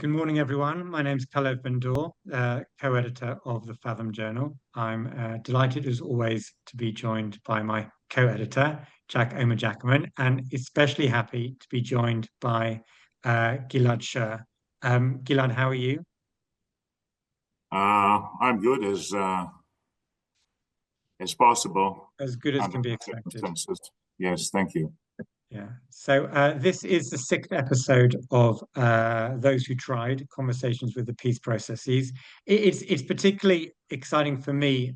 Good morning, everyone. My name's Khaled Ben-Dor, co-editor of the Fathom Journal. I'm delighted, as always, to be joined by my co-editor, Jack Omer-Jackaman, and especially happy to be joined by Gilead Sher. Gilead, how are you? I'm good as possible As good as under can be the expected. circumstances. Yes, thank you. Yeah. So this is the sixth episode of Those Who Tried, Conversations with the Peace Processes. It's particularly exciting for me.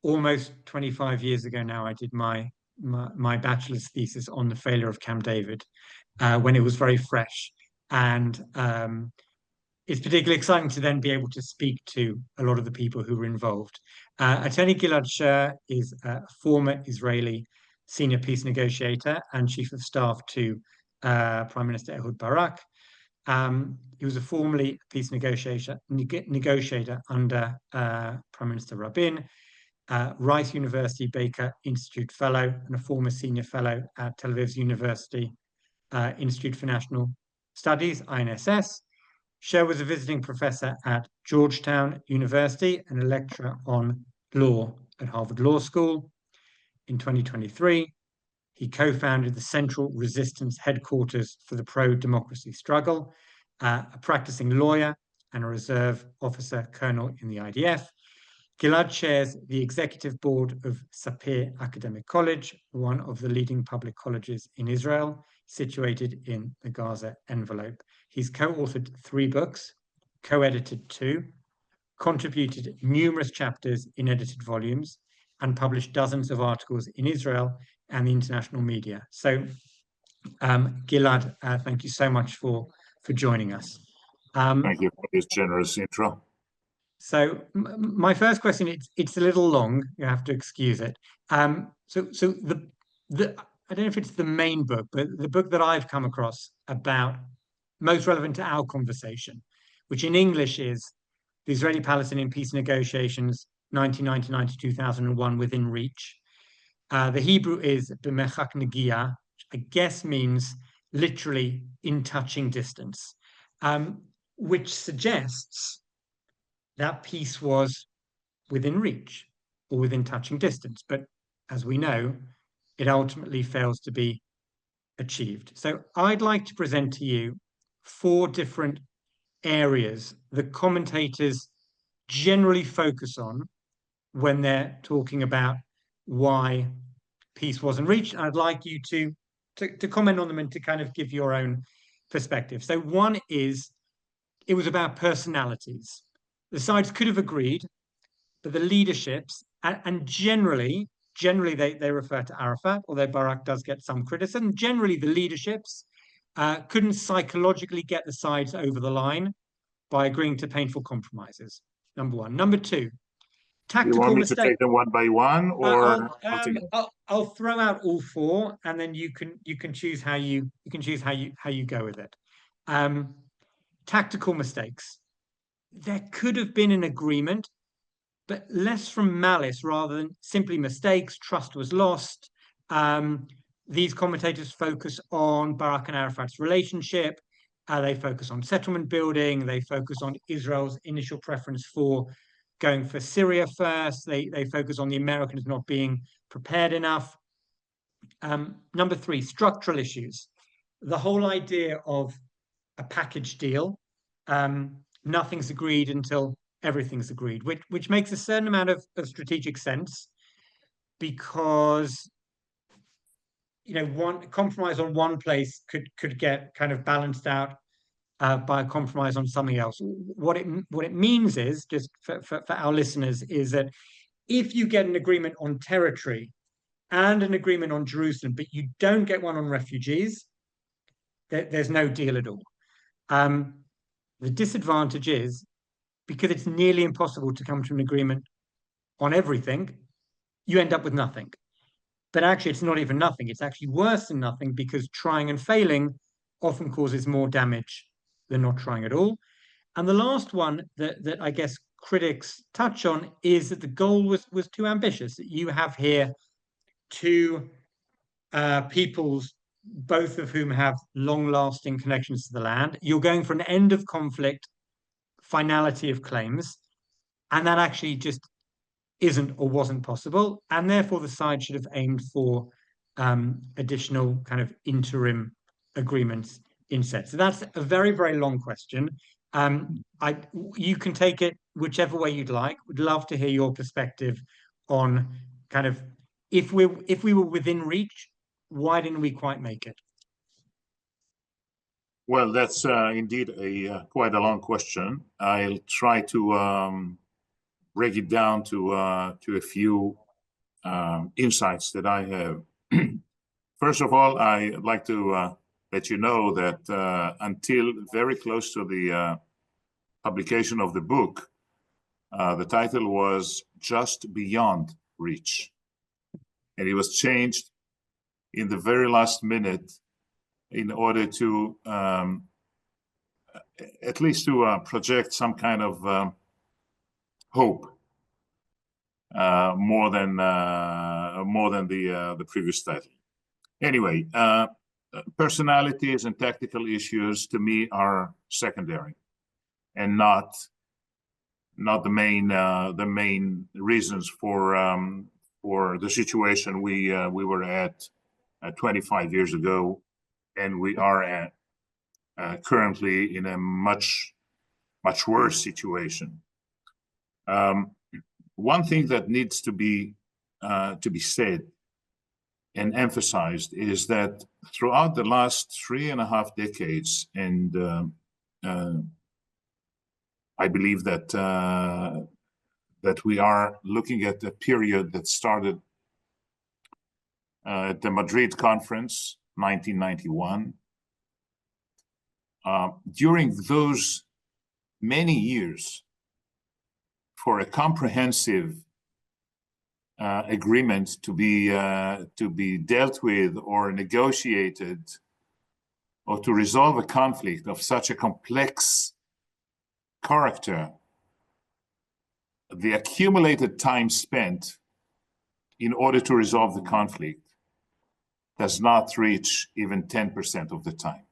Almost 25 years ago now, I did my bachelor's thesis on the failure of Camp David when it was very fresh. And it's particularly exciting to then be able to speak to a lot of the people who were involved. Attorney Gilead Sher is a former Israeli senior peace negotiator and chief of staff to Prime Minister Ehud Barak. He was a formerly peace negotiator under Prime Minister Rabin, Rice University Baker Institute Fellow, and a former senior fellow at Tel Aviv's University Institute for National Studies, INSS. Sher was a visiting professor at Georgetown University and a lecturer on law at Harvard Law School. In 2023, he co-founded the Central Resistance Headquarters for the Pro-Democracy Struggle, a practicing lawyer and a reserve officer colonel in the IDF. Gilead chairs the executive board of Sapir Academic College, one of the leading public colleges in Israel, situated in the Gaza envelope. He's co-authored 3 books, co-edited 2, contributed numerous chapters in edited volumes, and published dozens of articles in Israel and the international media. So, Gilead, thank you so much for joining us. Thank you for this generous intro. So my first question, it's a little long. You have to excuse it. So the I don't know if it's the main book, but the book that I've come across about most relevant to our conversation, which in English is The Israeli-Palestinian Peace Negotiations, 1999 to 2001, Within Reach. The Hebrew is B'mechak Negia, which I guess means literally in touching distance, which suggests that peace was within reach or within touching distance. But as we know, it ultimately fails to be achieved. So I'd like to present to you 4 different areas that commentators generally focus on when they're talking about why peace wasn't reached. I'd like you to comment on them and to kind of give your own perspective. So one is, it was about personalities. The sides could have agreed, but the leaderships, and generally they refer to Arafat, although Barak does get some criticism. Generally, the leaderships couldn't psychologically get the sides over the line by agreeing to painful compromises. Number one. Number 2, tactical You want me mistake. to take them one by one, or I'll throw out all 4, and then you can choose how you go with it. Tactical mistakes. There could have been an agreement, but less from malice rather than simply mistakes. Trust was lost. These commentators focus on Barak and Arafat's relationship. They focus on settlement building. They focus on Israel's initial preference for going for Syria first. They focus on the Americans not being prepared enough. Number 3, structural issues. The whole idea of a package deal. Nothing's agreed until everything's agreed, which makes a certain amount of strategic sense, because one compromise on one place could get kind of balanced out by a compromise on something else. What it means is, just for our listeners, is that if you get an agreement on territory and an agreement on Jerusalem, but you don't get one on refugees, there's no deal at all. The disadvantage is, because it's nearly impossible to come to an agreement on everything, you end up with nothing. But actually, it's not even nothing. It's actually worse than nothing, because trying and failing often causes more damage than not trying at all. And the last one that I guess critics touch on is that the goal was too ambitious. You have here 2 peoples both of whom have long-lasting connections to the land. You're going for an end of conflict, finality of claims, and that actually just isn't or wasn't possible. And therefore, the side should have aimed for additional kind of interim agreements instead. So that's a very, very long question. You can take it whichever way you'd like. Would love to hear your perspective on kind of if we were within reach, why didn't we quite make it? Well, that's indeed a quite a long question. I'll try to break it down to a few insights that I have. First of all, I'd like to let you know that until very close to the publication of the book, the title was Just Beyond Reach. And it was changed in the very last minute in order to at least to project some kind of hope more than the previous title. Anyway, personalities and tactical issues to me are secondary and not the main reasons for the situation we were at 25 years ago, and we are at currently in a much worse situation. One thing that needs to be said and emphasized is that throughout the last 3.5 decades, and I believe that we are looking at a period that started at the Madrid Conference, 1991. During those many years, for a comprehensive agreement to be dealt with or negotiated, or to resolve a conflict of such a complex character, the accumulated time spent in order to resolve the conflict does not reach even 10% of the time.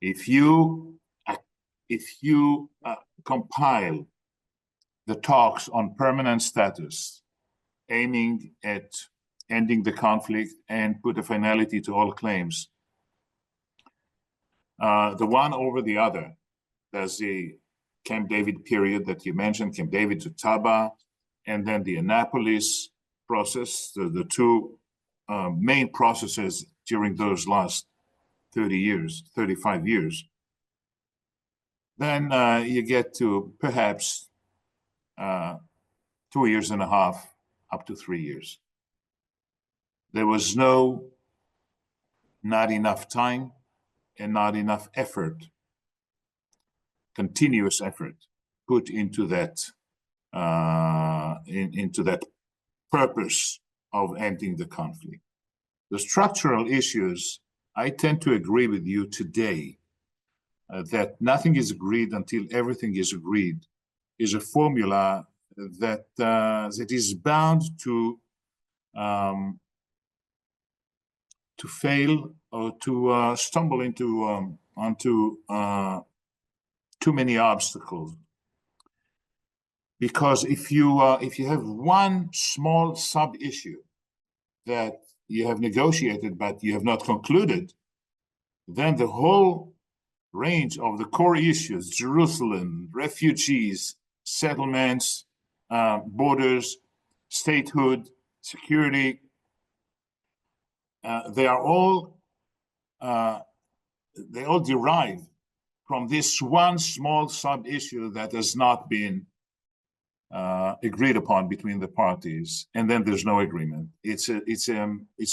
If you compile the talks on permanent status, aiming at ending the conflict and put a finality to all claims, the one over the other, there's the Camp David period that you mentioned, Camp David to Taba, and then the Annapolis process, the two main processes during those last 35 years. Then you get to perhaps 2.5 years, up to 3 years. There was not enough time and not enough effort, continuous effort, put into that purpose of ending the conflict. The structural issues, I tend to agree with you today that nothing is agreed until everything is agreed, is a formula that is bound to fail or to stumble onto too many obstacles. Because if you have one small sub issue that you have negotiated but you have not concluded, then the whole range of the core issues, Jerusalem, refugees, settlements, borders, statehood, security, they all derive from this one small sub issue that has not been agreed upon between the parties, and then there's no agreement. It's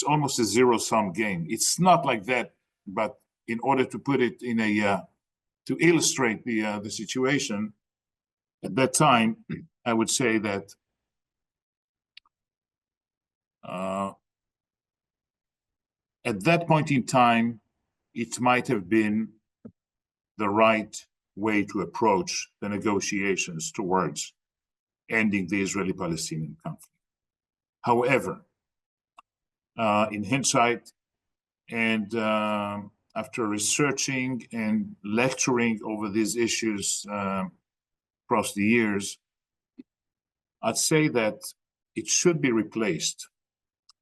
almost a zero-sum game. It's not like that, but in order to put it in to illustrate the situation at that time, I would say that at that point in time, it might have been the right way to approach the negotiations towards ending the Israeli-Palestinian conflict. However, in hindsight, And after researching and lecturing over these issues across the years, I'd say that it should be replaced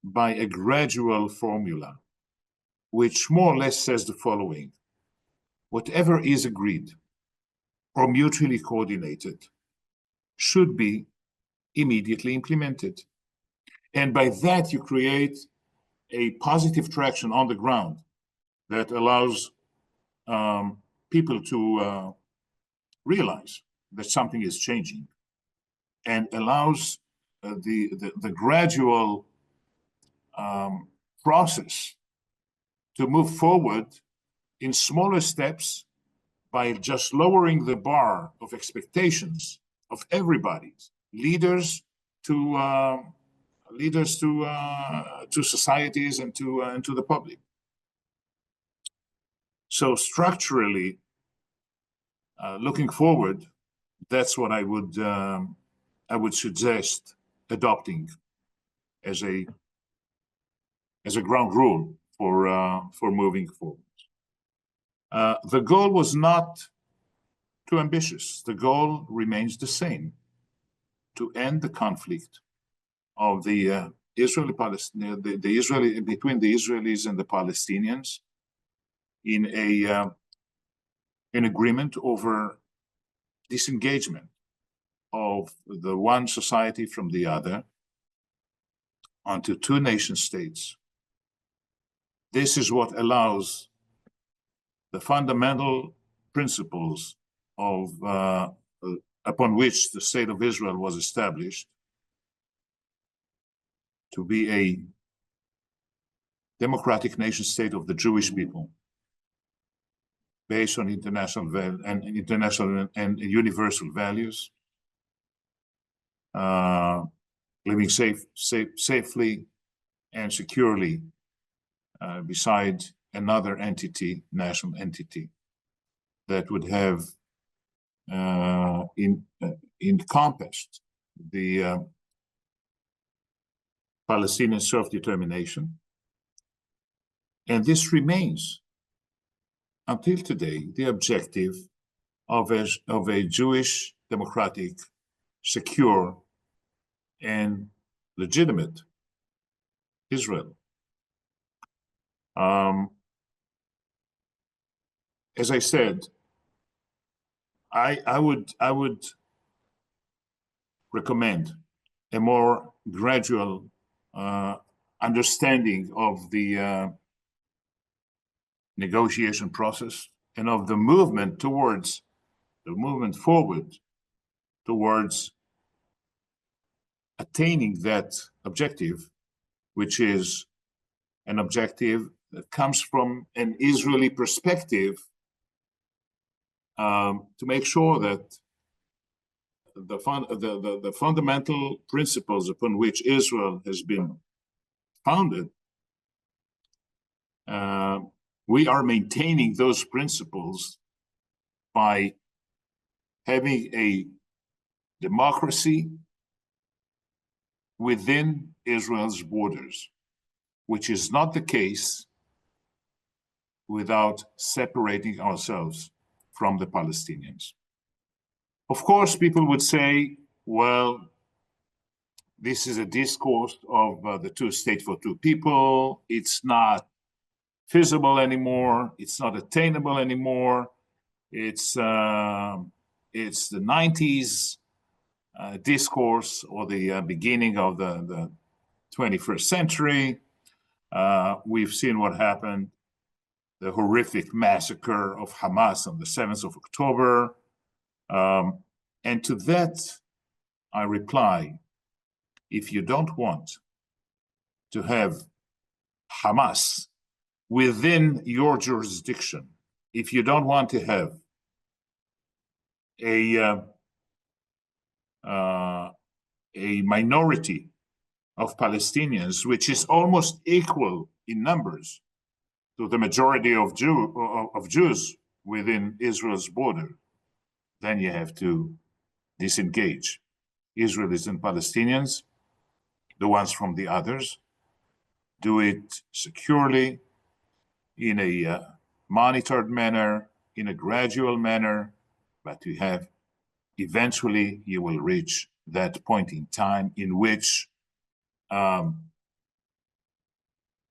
by a gradual formula, which more or less says the following: whatever is agreed or mutually coordinated should be immediately implemented. And by that, you create a positive traction on the ground that allows people to realize that something is changing, and allows the gradual process to move forward in smaller steps by just lowering the bar of expectations of everybody, leaders to societies and to the public. So structurally, looking forward, that's what I would suggest adopting as a ground rule for moving forward. The goal was not too ambitious. The goal remains the same: to end the conflict of the between the Israelis and the Palestinians in an agreement over disengagement of the one society from the other onto two nation states. This is what allows the fundamental principles of upon which the state of Israel was established to be a democratic nation state of the Jewish people, based on international and universal values, living safely and securely beside another entity, national entity, that would have encompassed the Palestinian self-determination. And this remains, until today, the objective of a Jewish, democratic, secure, and legitimate Israel. As I said, I would recommend a more gradual understanding of the negotiation process and of the movement forward towards attaining that objective, which is an objective that comes from an Israeli perspective, to make sure that the fundamental principles upon which Israel has been founded, we are maintaining those principles by having a democracy within Israel's borders, which is not the case without separating ourselves from the Palestinians. Of course, people would say, well, this is a discourse of the two state for two people. It's not feasible anymore. It's not attainable anymore. It's the 90s discourse, or the beginning of the 21st century. We've seen what happened, the horrific massacre of Hamas on the 7th of October. And to that, I reply, if you don't want to have Hamas within your jurisdiction, if you don't want to have a minority of Palestinians, which is almost equal in numbers to the majority of Jews within Israel's border, then you have to disengage Israelis and Palestinians, the ones from the others, do it securely, in a monitored manner, in a gradual manner, but eventually you will reach that point in time in which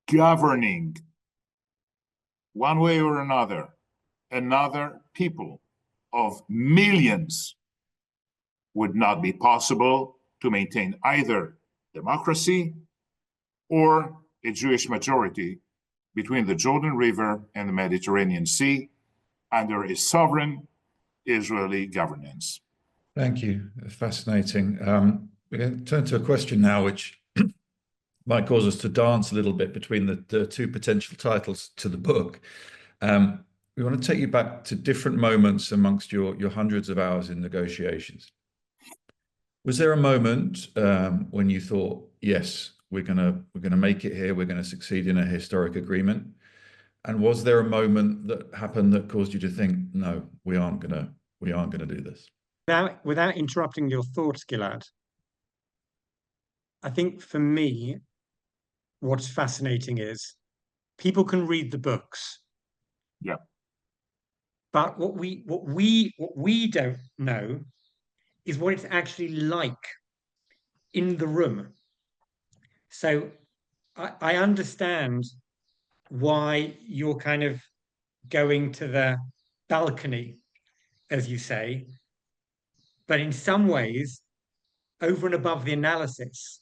governing one way or another people of millions would not be possible to maintain either democracy or a Jewish majority between the Jordan River and the Mediterranean Sea under a sovereign Israeli governance. Thank you. Fascinating. We're going to turn to a question now which might cause us to dance a little bit between the two potential titles to the book. We want to take you back to different moments amongst your hundreds of hours in negotiations. Was there a moment when you thought, yes, we're gonna make it here, we're gonna succeed in a historic agreement? And was there a moment that happened that caused you to think, no, we aren't gonna do this? Without interrupting your thoughts, Gilad, I think for me, what's fascinating is people can read the books. Yeah. But what we don't know is what it's actually like in the room. So I understand why you're kind of going to the balcony, as you say, but in some ways, over and above the analysis,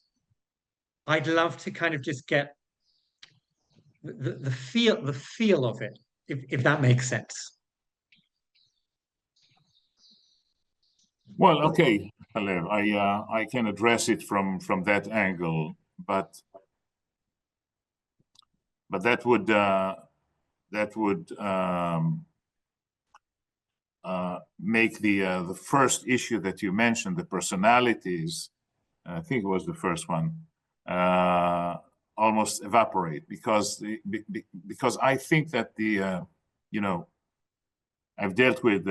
I'd love to kind of just get the feel of it, if that makes sense. Well, okay, Alev, I can address it from that angle, but that would make the first issue that you mentioned, the personalities, I think it was the first one, almost evaporate, because I think that I've dealt with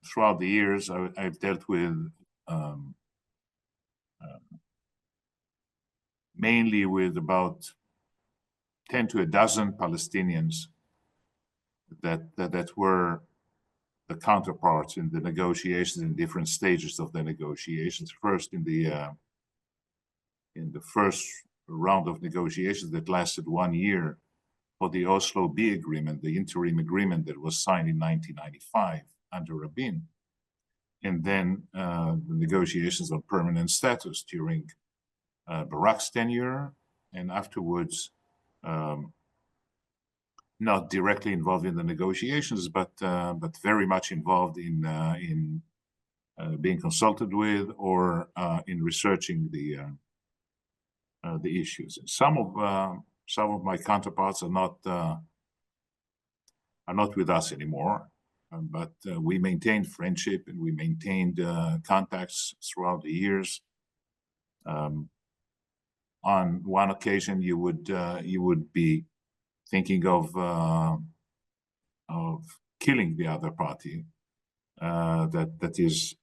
throughout the years, I've dealt with mainly with about 10 to a dozen Palestinians that were the counterparts in the negotiations, in different stages of the negotiations. First, in the first round of negotiations that lasted 1 year for the Oslo B agreement, the interim agreement that was signed in 1995 under Rabin, and then the negotiations on permanent status during Barak's tenure, and afterwards, not directly involved in the negotiations, but very much involved in being consulted with or in researching the issues. And some of my counterparts are not with us anymore, but we maintained friendship and we maintained contacts throughout the years. On one occasion, you would be thinking of killing the other party that is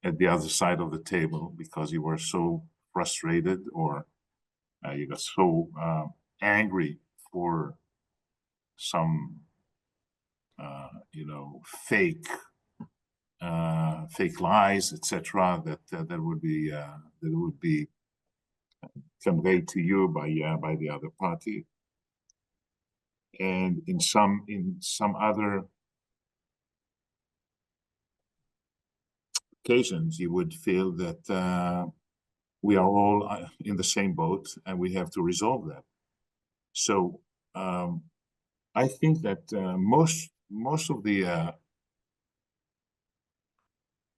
at the other side of the table, because you were so frustrated, or you got so angry for some fake lies, etc., that would be conveyed to you by the other party. And in some other occasions, you would feel that we are all in the same boat and we have to resolve that. So I think that most of the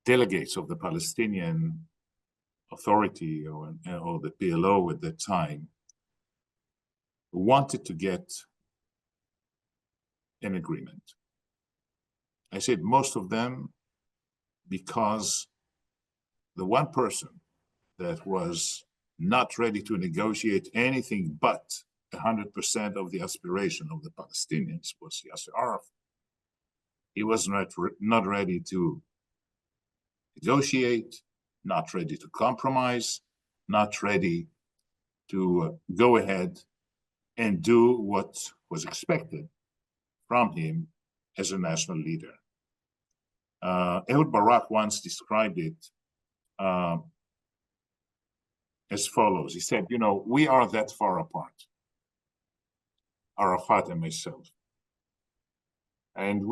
delegates of the Palestinian Authority or the PLO at that time wanted to get an agreement. I said most of them, because the one person that was not ready to negotiate anything but 100% of the aspiration of the Palestinians was Yasser Arafat. He was not ready to negotiate, not ready to compromise, not ready to go ahead and do what was expected from him as a national leader. Ehud Barak once described it as follows. He said, you know, we are that far apart, Arafat and myself. And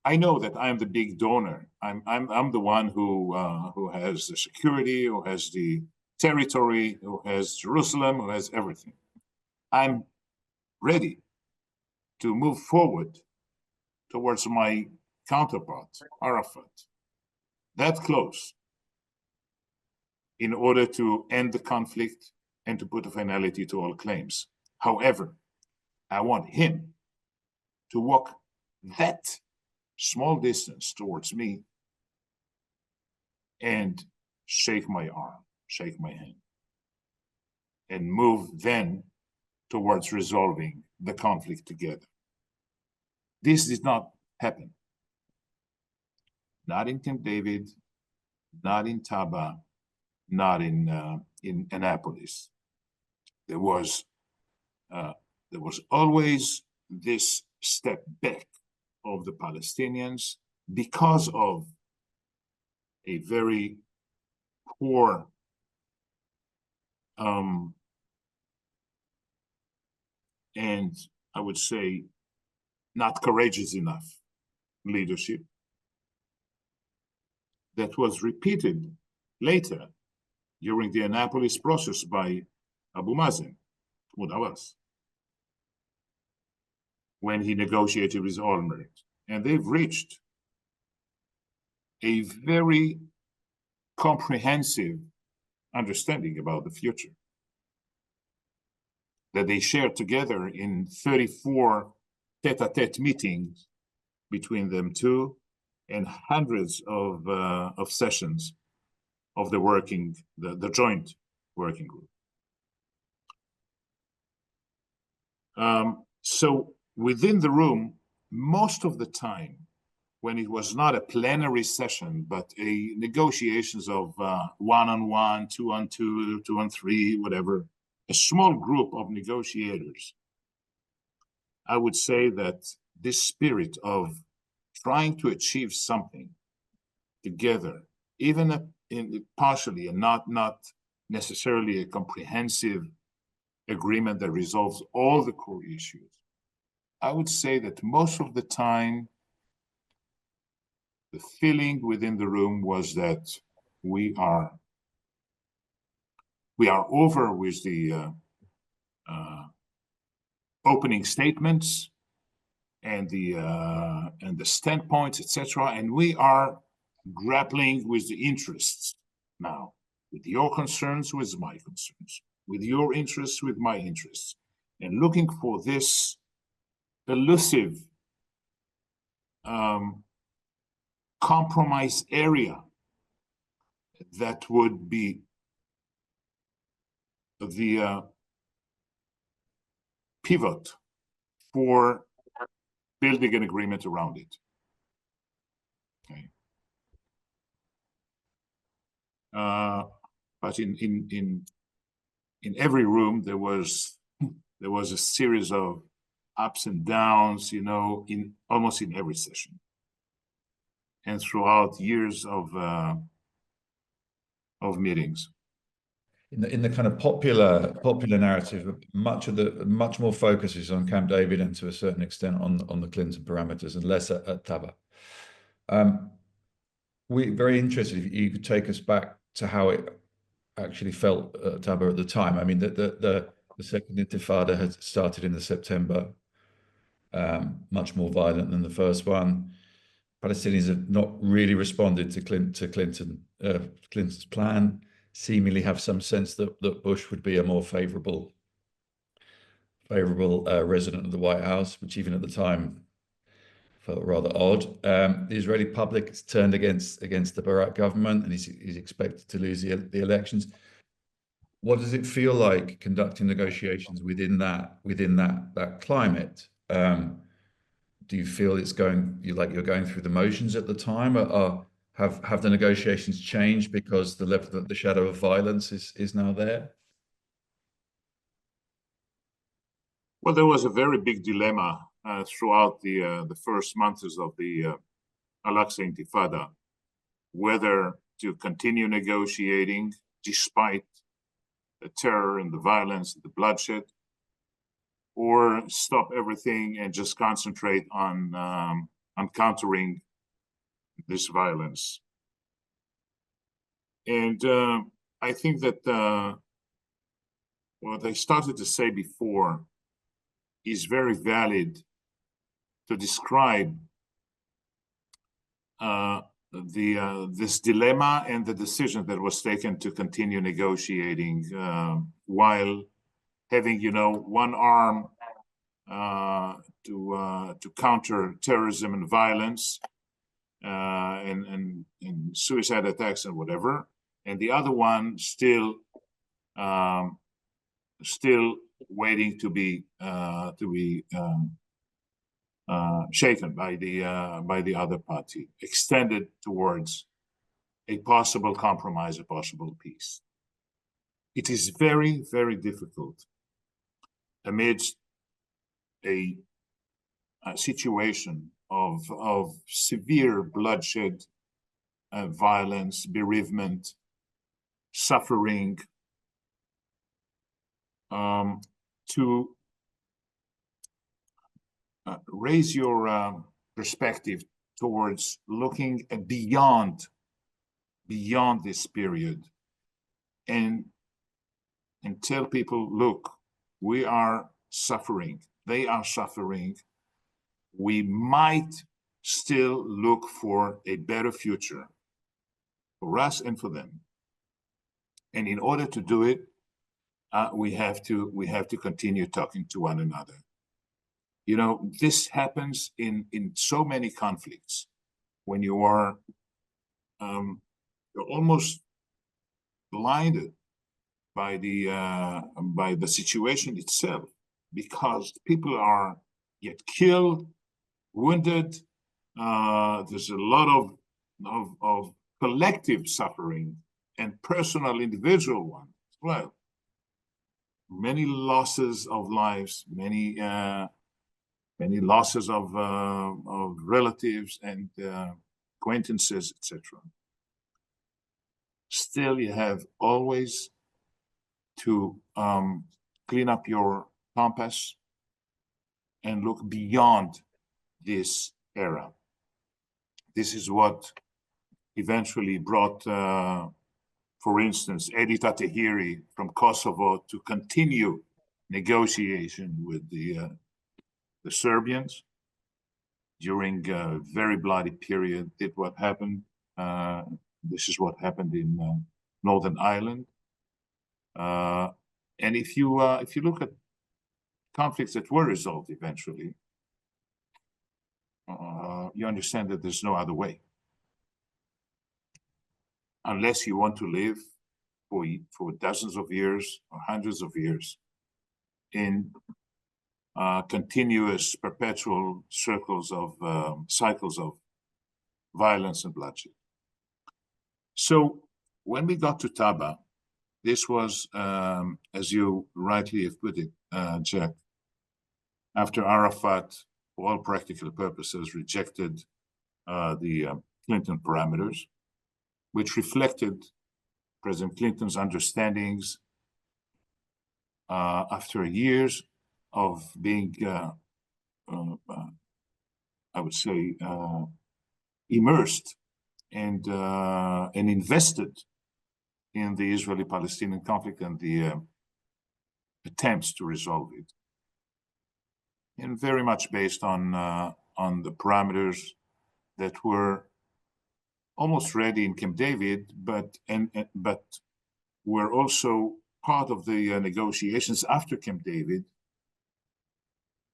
I know that I'm the big donor. I'm the one who has the security, who has the territory, who has Jerusalem, who has everything. I'm ready to move forward towards my counterpart, Arafat, that close, in order to end the conflict and to put a finality to all claims. However, I want him to walk that small distance towards me and shake my arm, shake my hand, and move then towards resolving the conflict together. This did not happen. Not in Camp David, not in Taba, not in Annapolis. There was always this step back of the Palestinians because of a very poor and I would say not courageous enough leadership that was repeated later during the Annapolis process by Abu Mazen, Mahmoud Abbas, when he negotiated with Olmert. And they've reached a very comprehensive understanding about the future that they shared together in 34 tete-a-tete meetings between them two and hundreds of sessions of the joint working group. So within the room, most of the time, when it was not a plenary session, but a negotiations of one-on-one, two-on-two, two-on-three, whatever, a small group of negotiators, I would say that this spirit of trying to achieve something together, even partially and not necessarily a comprehensive agreement that resolves all the core issues, I would say that most of the time, the feeling within the room was that we are over with the opening statements and the standpoints, etc., and we are grappling with the interests now, with your concerns, with my concerns, with your interests, with my interests, and looking for this elusive compromise area that would be the pivot for building an agreement around it. Okay. But in every room there was a series of ups and downs, you know, almost in every session, and throughout years of meetings. In the kind of popular narrative, much more focus is on Camp David and to a certain extent on the Clinton parameters and less at Taba. We're very interested if you could take us back to how it actually felt at Taba at the time. I mean, the second Intifada had started in the September, much more violent than the first one. Palestinians have not really responded to Clinton's plan. Seemingly have some sense that Bush would be a more favorable resident of the White House, which even at the time felt rather odd. The Israeli public has turned against the Barak government, and he's expected to lose the elections. What does it feel like conducting negotiations within that climate? Do you feel you're going through the motions at the time, or have the negotiations changed because the shadow of violence is now there? Well, there was a very big dilemma throughout the first months of the Al-Aqsa Intifada, whether to continue negotiating despite the terror and the violence and the bloodshed, or stop everything and just concentrate on countering this violence. And I think that what I started to say before is very valid to describe this dilemma and the decision that was taken to continue negotiating while having, one arm to counter terrorism and violence and suicide attacks and whatever, and the other one still waiting to be shaken by the other party, extended towards a possible compromise, a possible peace. It is very, very difficult amidst a situation of severe bloodshed, violence, bereavement, suffering, to raise your perspective towards looking beyond this period and tell people, look, we are suffering, they are suffering, we might still look for a better future for us and for them. And in order to do it, we have to continue talking to one another. This happens in so many conflicts when you are you're almost blinded by the situation itself, because people are yet killed, wounded. There's a lot of collective suffering and personal, individual one as well. Many losses of lives, many losses of relatives and acquaintances, etc. Still, you have always to clean up your compass and look beyond this era. This is what eventually brought, for instance, Edi Tahiri from Kosovo to continue negotiation with the Serbians during a very bloody period. Did what happened. This is what happened in Northern Ireland. And if you look at conflicts that were resolved eventually, you understand that there's no other way. Unless you want to live for dozens of years or hundreds of years in continuous, perpetual cycles of violence and bloodshed. So when we got to Taba, this was, as you rightly have put it, Jack, after Arafat, for all practical purposes, rejected the Clinton parameters, which reflected President Clinton's understandings after years of being, I would say, immersed and invested in the Israeli-Palestinian conflict and the attempts to resolve it, and very much based on the parameters that were almost ready in Camp David, but were also part of the negotiations after Camp David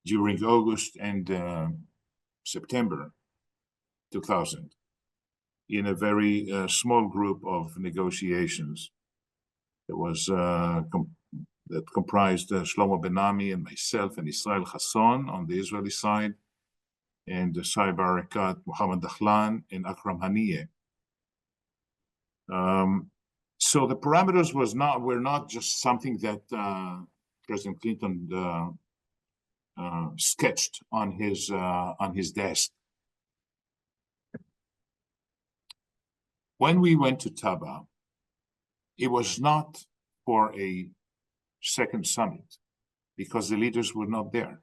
during August and September 2000, in a very small group of negotiations that was that comprised Shlomo Ben-Ami and myself and Israel Hasson on the Israeli side, and Saib Barakat, Mohammed Dakhlan, and Akram Haniyeh. So the parameters were not just something that President Clinton sketched on his desk. When we went to Taba, it was not for a second summit because the leaders were not there.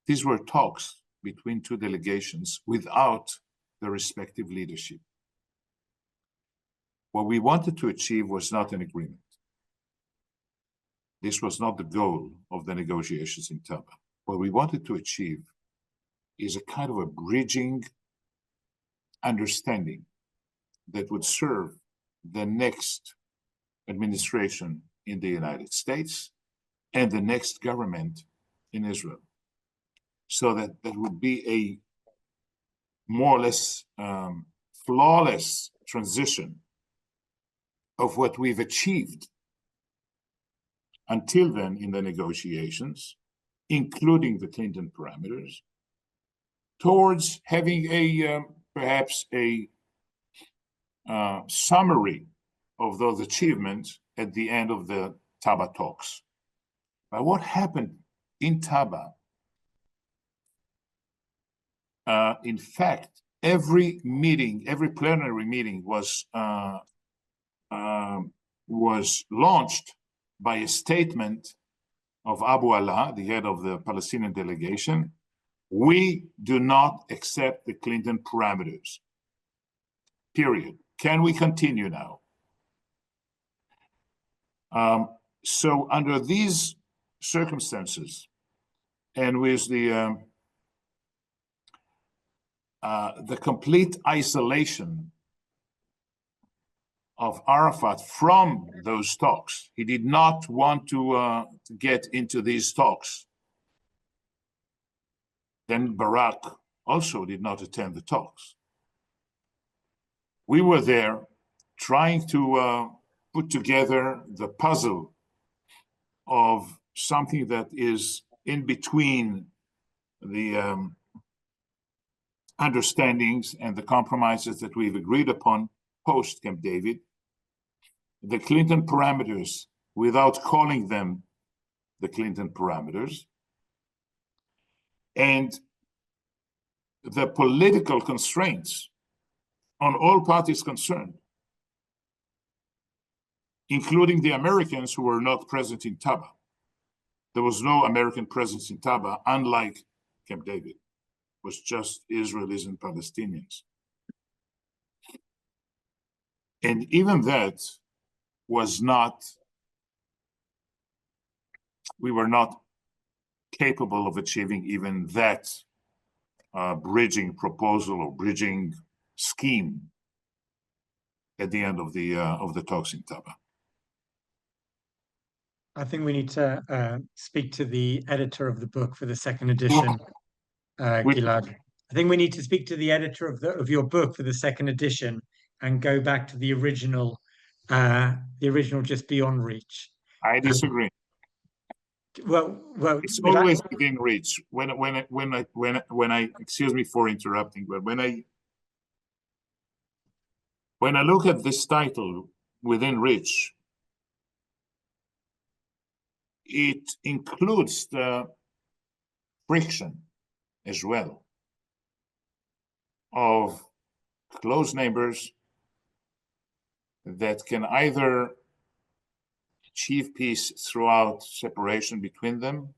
These were talks between two delegations without the respective leadership. What we wanted to achieve was not an agreement. This was not the goal of the negotiations in Taba. What we wanted to achieve is a kind of a bridging understanding that would serve the next administration in the United States and the next government in Israel. So that would be a more or less flawless transition of what we've achieved until then in the negotiations, including the Clinton parameters, towards having perhaps a summary of those achievements at the end of the Taba talks. But what happened in Taba, in fact, every meeting, every plenary meeting was launched by a statement of Abu Ala, the head of the Palestinian delegation. We do not accept the Clinton parameters. Period. Can we continue now? So under these circumstances, and with the complete isolation of Arafat from those talks, he did not want to get into these talks. Then Barak also did not attend the talks. We were there trying to put together the puzzle of something that is in between the understandings and the compromises that we've agreed upon post Camp David, the Clinton parameters without calling them the Clinton parameters, and the political constraints on all parties concerned, including the Americans who were not present in Taba. There was no American presence in Taba, unlike Camp David. It was just Israelis and Palestinians. And even that was not, we were not capable of achieving even that bridging proposal or bridging scheme at the end of the talks in Taba. I think we need to speak to the editor of the book for the second edition, Gilad. I think we need to speak to the editor of your book for the second edition and go back to the original just beyond reach. I disagree. Well, it's always within reach. When I excuse me for interrupting, but when I look at this title, Within Reach, it includes the friction as well of close neighbors that can either achieve peace throughout separation between them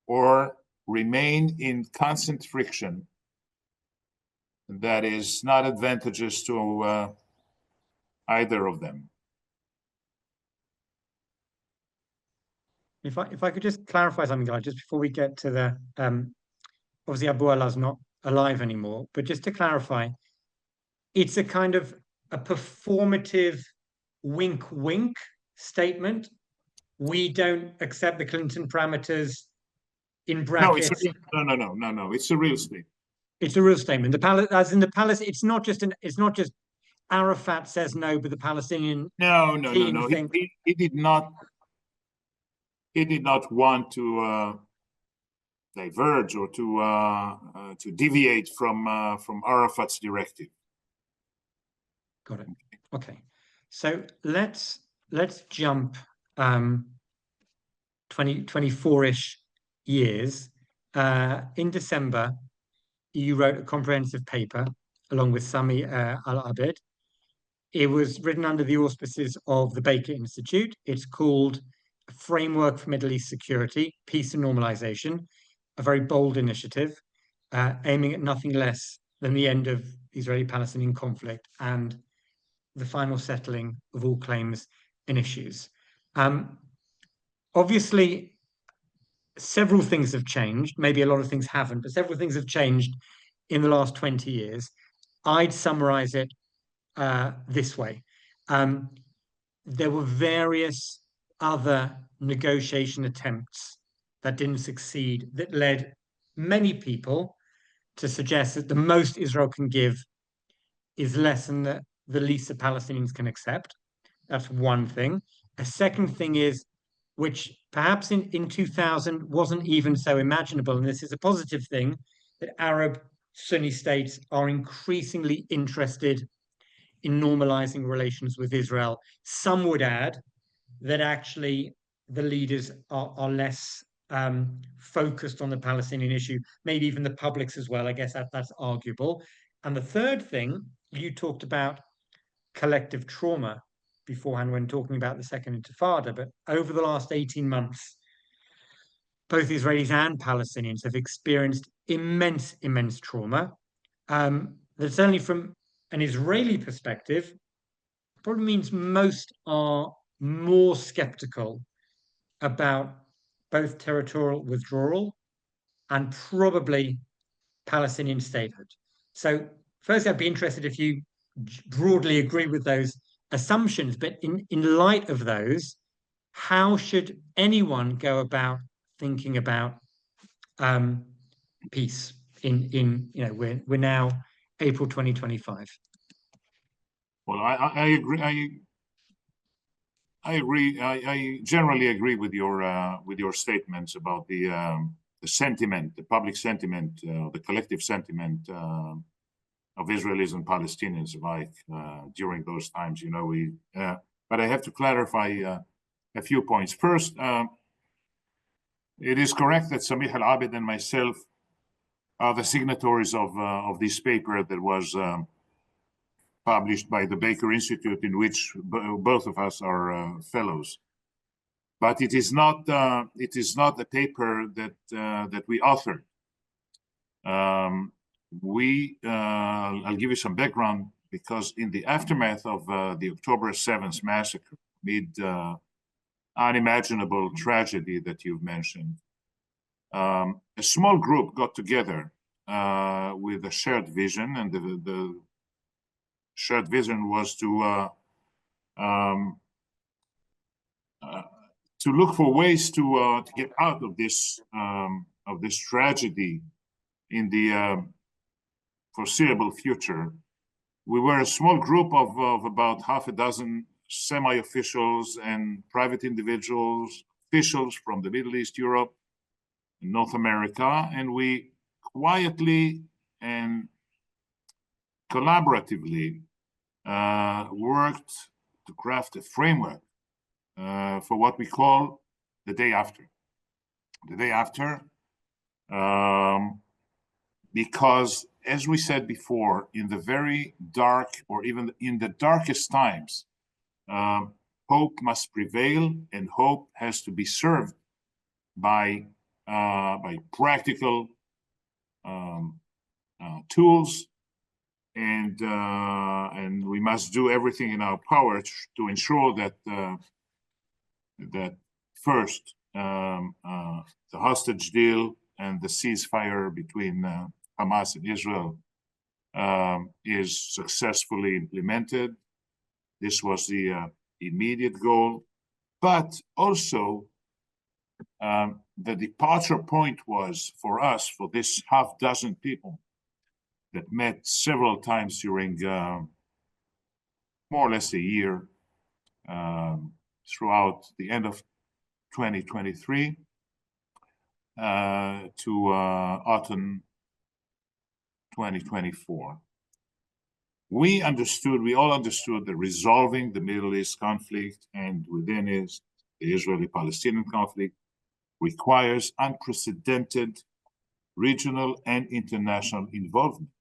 or remain in constant friction that is not advantageous to either of them. If I could just clarify something, guys, just before we get to the obviously Abu Ala's not alive anymore, but just to clarify, it's a kind of a performative wink statement. We don't accept the Clinton parameters in brackets. No. It's a real statement. It's a real statement. The palace, as in the palace, it's not just Arafat says no, but the Palestinian no. Think... He did not want to diverge or to deviate from Arafat's directive. Got it. Okay, so let's jump 24-ish years in December, you wrote a comprehensive paper along with Sami Al-Abid. It was written under the auspices of the Baker Institute. It's called A Framework for Middle East Security, Peace and Normalization, a very bold initiative aiming at nothing less than the end of Israeli-Palestinian conflict and the final settling of all claims and issues. Obviously, several things have changed. Maybe a lot of things haven't, but several things have changed in the last 20 years. I'd summarize it this way. There were various other negotiation attempts that didn't succeed that led many people to suggest that the most Israel can give is less than the least the Palestinians can accept. That's one thing. A second thing is, which perhaps in 2000 wasn't even so imaginable, and this is a positive thing, that Arab Sunni states are increasingly interested in normalizing relations with Israel. Some would add that actually the leaders are less focused on the Palestinian issue, maybe even the publics as well. I guess that's arguable. And the third thing, you talked about collective trauma beforehand when talking about the Second Intifada, but over the last 18 months, both Israelis and Palestinians have experienced immense trauma. That certainly from an Israeli perspective, probably means most are more skeptical about both territorial withdrawal and probably Palestinian statehood. So first, I'd be interested if you broadly agree with those assumptions, but in light of those, how should anyone go about thinking about peace we're now April 2025? Well, I agree. I agree. I generally agree with your statements about the sentiment, the public sentiment, the collective sentiment of Israelis and Palestinians alike during those times. But I have to clarify a few points. First, it is correct that Samih Al-Abid and myself are the signatories of this paper that was published by the Baker Institute, in which both of us are fellows. But it is not a paper that we authored. I'll give you some background, because in the aftermath of the October 7th massacre, amid unimaginable tragedy that you've mentioned, a small group got together with a shared vision, and the shared vision was to look for ways to get out of this tragedy in the foreseeable future. We were a small group of about half a dozen semi-officials and private individuals, officials from the Middle East, Europe, and North America, and we quietly and collaboratively worked to craft a framework for what we call the day after. The day after, because, as we said before, in the very dark, or even in the darkest times, hope must prevail, and hope has to be served by practical tools, and we must do everything in our power to ensure that that first the hostage deal and the ceasefire between Hamas and Israel is successfully implemented. This was the immediate goal, but also the departure point was for us, for this half dozen people that met several times during more or less a year throughout the end of 2023 to autumn 2024. We all understood that resolving the Middle East conflict, and within it, the Israeli-Palestinian conflict, requires unprecedented regional and international involvement.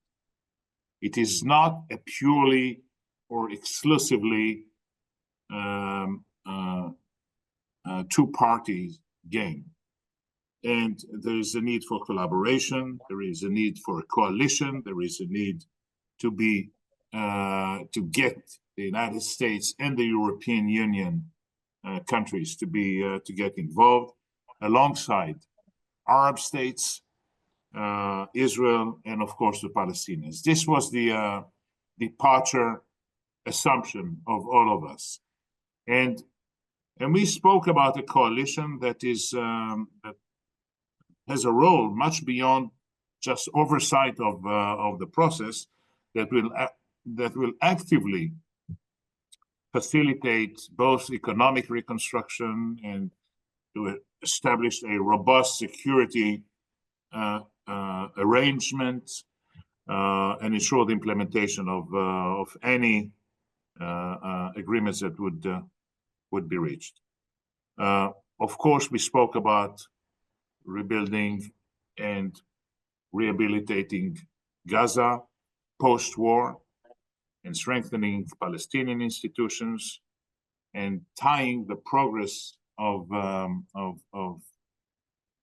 It is not a purely or exclusively two-party game. And there is a need for collaboration. There is a need for a coalition. There is a need to get the United States and the European Union countries to get involved, alongside Arab states, Israel, and of course the Palestinians. This was the departure assumption of all of us, and we spoke about a coalition that that has a role much beyond just oversight of the process, that will actively facilitate both economic reconstruction and to establish a robust security arrangement and ensure the implementation of any agreements that would be reached. Of course, we spoke about rebuilding and rehabilitating Gaza post-war, and strengthening Palestinian institutions, and tying the progress of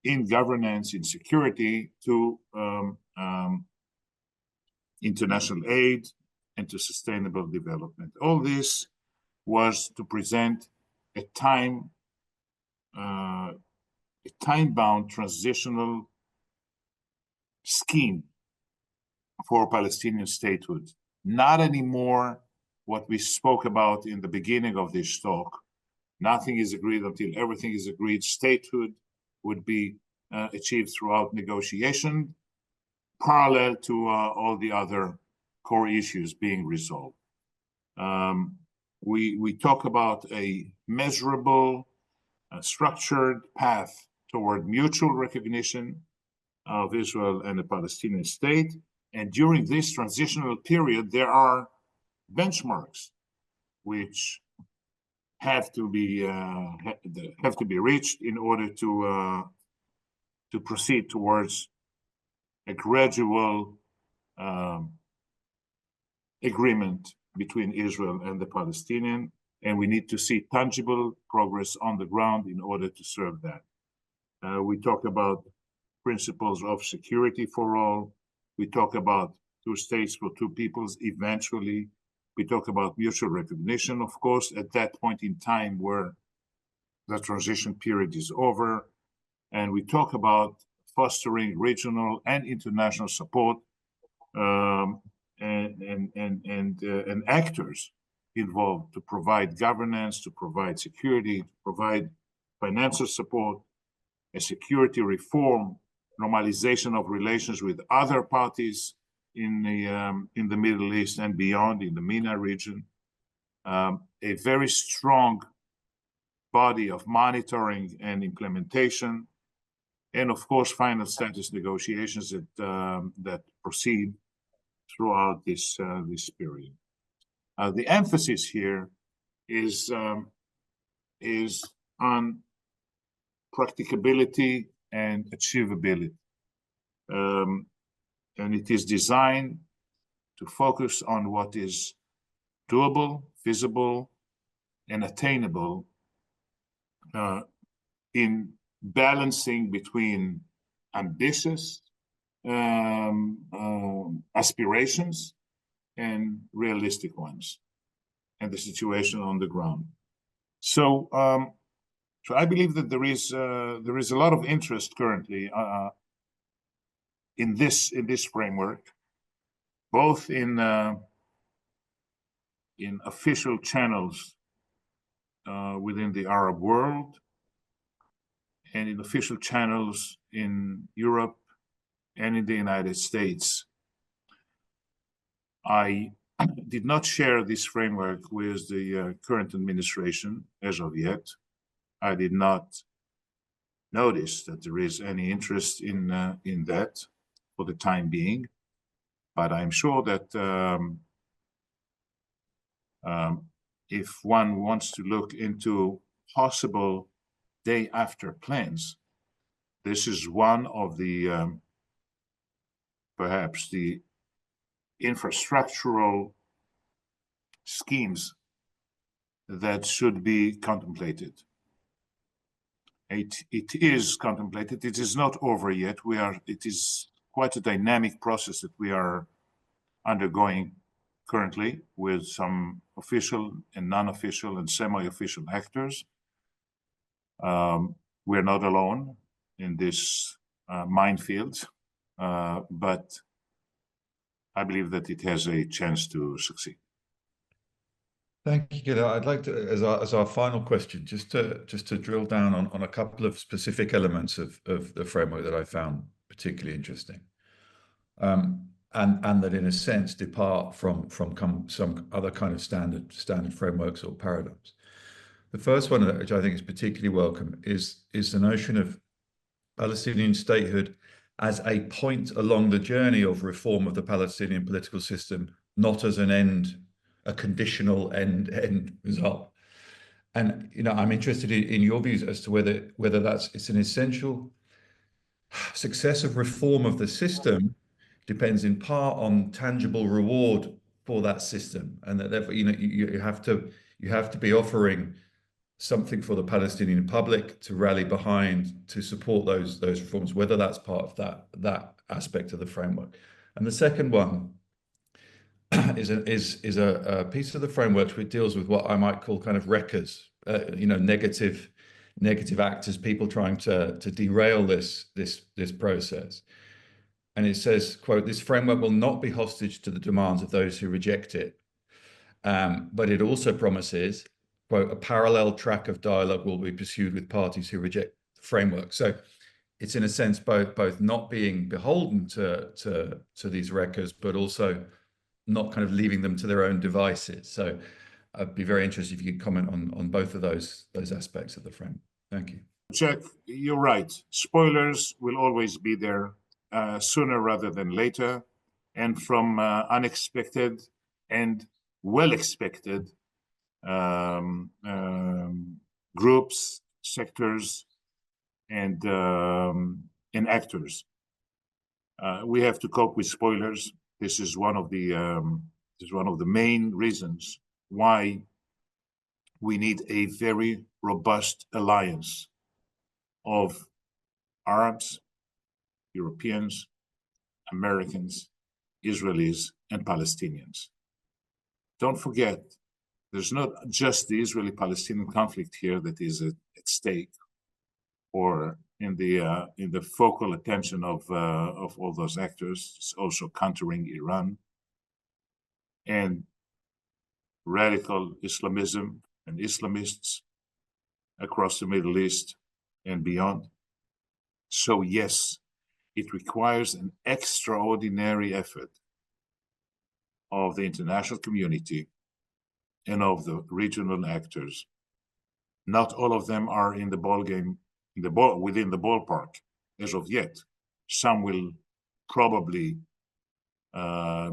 in governance, in security, to international aid and to sustainable development. All this was to present a time-bound transitional scheme for Palestinian statehood. Not anymore what we spoke about in the beginning of this talk. Nothing is agreed until everything is agreed. Statehood would be achieved throughout negotiation, parallel to all the other core issues being resolved. We talk about a measurable, structured path toward mutual recognition of Israel and the Palestinian state. And during this transitional period, there are benchmarks which have to be reached in order to proceed towards a gradual agreement between Israel and the Palestinian, and we need to see tangible progress on the ground in order to serve that. We talk about principles of security for all. We talk about two states for two peoples eventually. We talk about mutual recognition, of course, at that point in time where the transition period is over. And we talk about fostering regional and international support and actors involved to provide governance, to provide security, to provide financial support, a security reform, normalization of relations with other parties in the Middle East and beyond, in the MENA region, a very strong body of monitoring and implementation, and of course, final status negotiations that proceed throughout this period. The emphasis here is on practicability and achievability. And it is designed to focus on what is doable, feasible, and attainable in balancing between ambitious aspirations and realistic ones, and the situation on the ground. So I believe that there is a lot of interest currently in this framework, both in official channels within the Arab world and in official channels in Europe and in the United States. I did not share this framework with the current administration as of yet. I did not notice that there is any interest in that for the time being, but I'm sure that if one wants to look into possible day after plans, this is one of the perhaps the infrastructural schemes that should be contemplated. It is contemplated. It is not over yet. It is quite a dynamic process that we are undergoing currently with some official and non-official and semi-official actors. We're not alone in this minefield, but I believe that it has a chance to succeed. Thank you, Gilead. I'd like to, as our final question, just to drill down on a couple of specific elements of the framework that I found particularly interesting, and that in a sense depart from some other kind of standard frameworks or paradigms. The first one, which I think is particularly welcome, is the notion of Palestinian statehood as a point along the journey of reform of the Palestinian political system, not as an end, a conditional end result. And I'm interested in your views as to whether it's an essential success of reform of the system depends in part on tangible reward for that system, and that therefore you have to be offering something for the Palestinian public to rally behind to support those reforms, whether that's part of that aspect of the framework. And the second one is a piece of the framework which deals with what I might call kind of wreckers, negative actors, people trying to derail this process. And it says, quote, "This framework will not be hostage to the demands of those who reject it. But it also promises, quote, a parallel track of dialogue will be pursued with parties who reject the framework." So it's in a sense both not being beholden to these wreckers, but also not kind of leaving them to their own devices. So I'd be very interested if you could comment on both of those aspects of the framework. Thank you. Jack, you're right. Spoilers will always be there sooner rather than later, and from unexpected and well-expected groups, sectors, and actors. We have to cope with spoilers. This is one of the main reasons why we need a very robust alliance of Arabs, Europeans, Americans, Israelis, and Palestinians. Don't forget, there's not just the Israeli-Palestinian conflict here that is at stake, or in the focal attention of all those actors. It's also countering Iran and radical Islamism and Islamists across the Middle East and beyond. So yes, it requires an extraordinary effort of the international community and of the regional actors. Not all of them are in the ball game, within the ballpark as of yet. Some will probably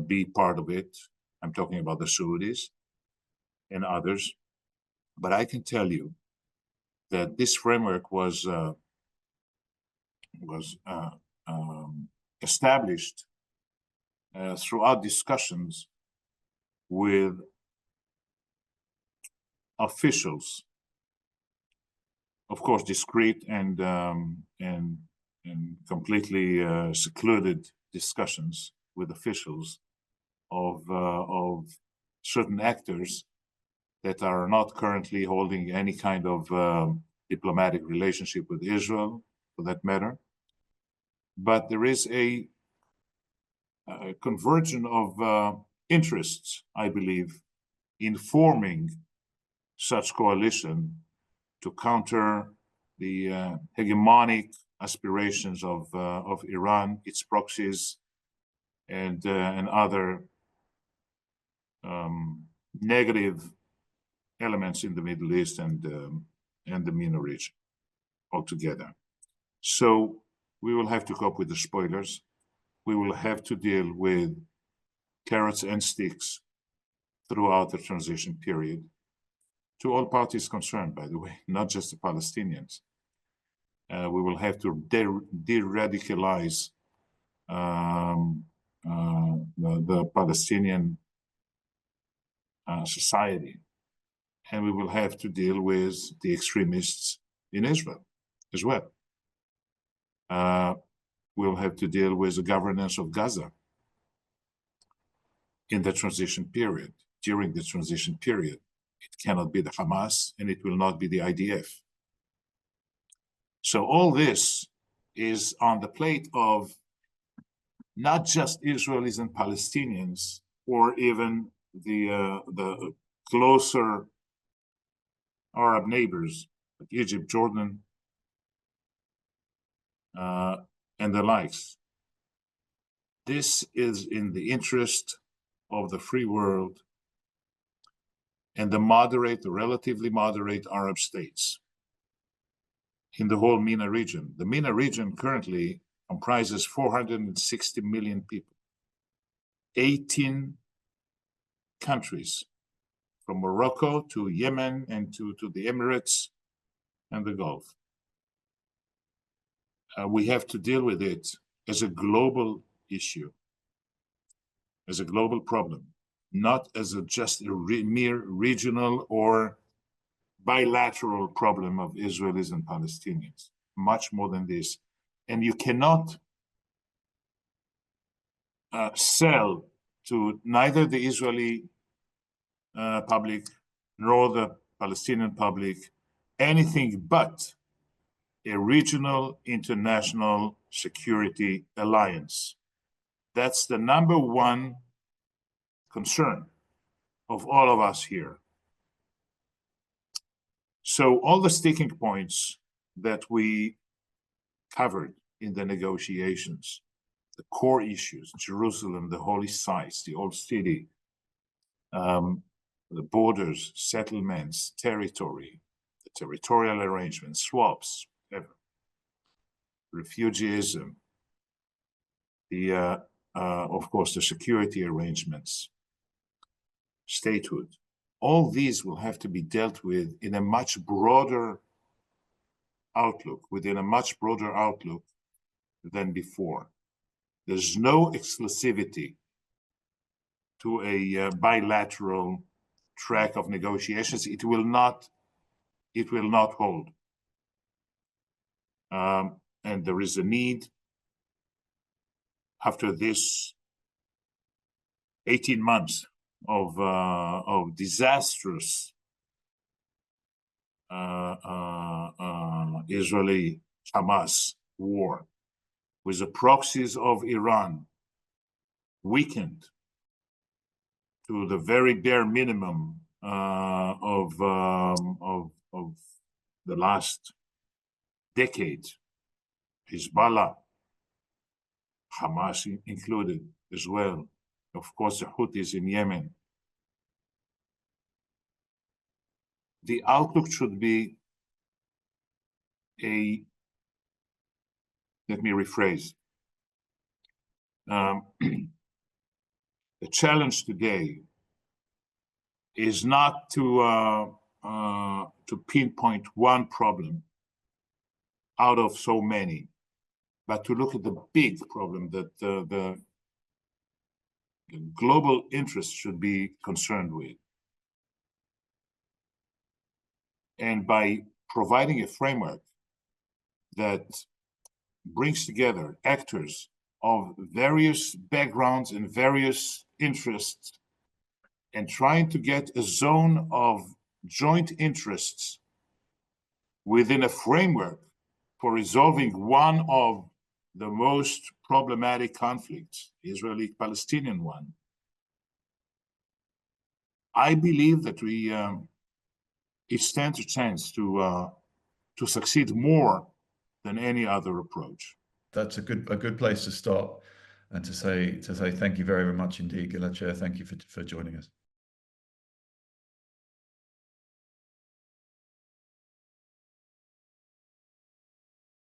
be part of it. I'm talking about the Saudis and others. But I can tell you that this framework was established throughout discussions with officials, of course, discreet and completely secluded discussions with officials of certain actors that are not currently holding any kind of diplomatic relationship with Israel, for that matter. But there is a convergence of interests, I believe, in forming such coalition to counter the hegemonic aspirations of Iran, its proxies, and other negative elements in the Middle East and the MENA region altogether. So we will have to cope with the spoilers. We will have to deal with carrots and sticks throughout the transition period, to all parties concerned, by the way, not just the Palestinians. We will have to de-radicalize the Palestinian society. And we will have to deal with the extremists in Israel as well. We'll have to deal with the governance of Gaza in the transition period. During the transition period, it cannot be the Hamas and it will not be the IDF. So all this is on the plate of not just Israelis and Palestinians, or even the closer Arab neighbors like Egypt, Jordan, and the likes. This is in the interest of the free world and the relatively moderate Arab states in the whole MENA region. The MENA region currently comprises 460 million people, 18 countries, from Morocco to Yemen and to the Emirates and the Gulf. We have to deal with it as a global issue, as a global problem, not as just a mere regional or bilateral problem of Israelis and Palestinians, much more than this. And you cannot sell to neither the Israeli public nor the Palestinian public anything but a regional international security alliance. That's the number one concern of all of us here. So all the sticking points that we covered in the negotiations, the core issues, Jerusalem, the holy sites, the old city, the borders, settlements, territory, the territorial arrangements, swaps, refugeeism, of course, the security arrangements, statehood. All these will have to be dealt with in a much broader outlook, within a much broader outlook than before. There's no exclusivity to a bilateral track of negotiations. It will not hold. And there is a need, after this 18 months of disastrous Israeli-Hamas war, with the proxies of Iran weakened to the very bare minimum of the last decade, Hezbollah, Hamas included as well, of course, the Houthis in Yemen. The outlook should be let me rephrase. The challenge today is not to pinpoint one problem out of so many, but to look at the big problem that the global interest should be concerned with. And by providing a framework that brings together actors of various backgrounds and various interests, and trying to get a zone of joint interests within a framework for resolving one of the most problematic conflicts, Israeli-Palestinian one, I believe that it stands a chance to succeed more than any other approach. That's a good place to stop, and to say thank you very, very much indeed, Gilead Sher. Thank you for joining us.